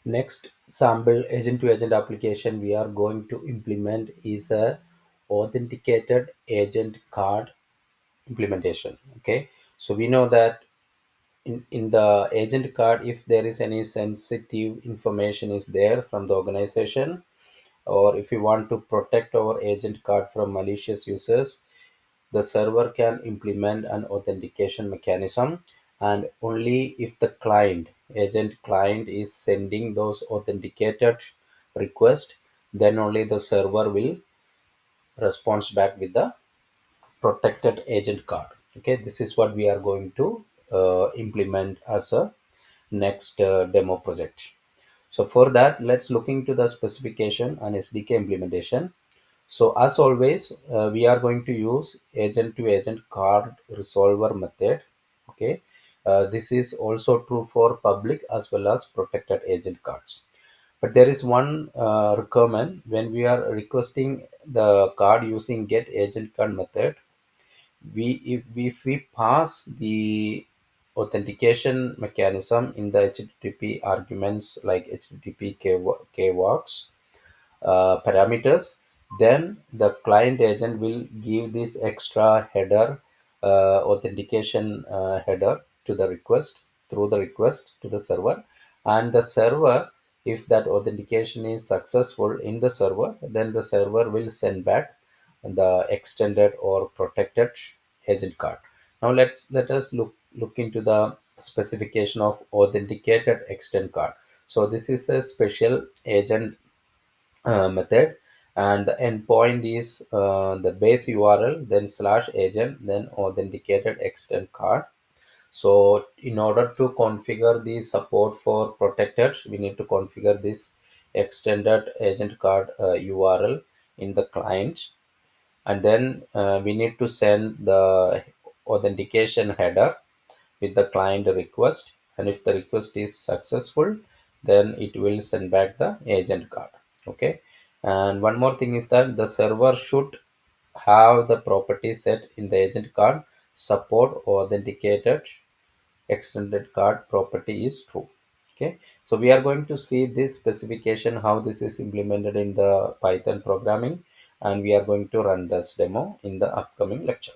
Next sample agent to agent application we are going to implement is a authenticated agent card implementation. Okay, so we know that in the agent card, if there is any sensitive information is there from the organization, or if you want to protect our agent card from malicious users, the server can implement an authentication mechanism, and only if the client is sending those authenticated requests, then only the server will respond back with the protected agent card. Okay, this is what we are going to implement as a next demo project. So for that, let's look into the specification and SDK implementation. So as always, we are going to use agent to agent card resolver method. Okay, this is also true for public as well as protected agent cards. But there is one requirement: when we are requesting the card using get agent card method, if we pass the authentication mechanism in the HTTP arguments like HTTP keywords parameters, then the client agent will give this extra header, authentication header to the request, through the request to the server, and the server, if that authentication is successful in the server, then the server will send back the extended or protected agent card. Now let us look into the specification of authenticated extend card. So this is a special agent method, and the endpoint is the base URL, then slash agent, then authenticated extend card. So in order to configure the support for protected, we need to configure this extended agent card URL in the client, and then we need to send the authentication header with the client request, and if the request is successful, then it will send back the agent card. Okay, and one more thing is that the server should have the property set in the agent card support authenticated extended card property is true. Okay, so we are going to see this specification, how this is implemented in the Python programming, and we are going to run this demo in the upcoming lecture.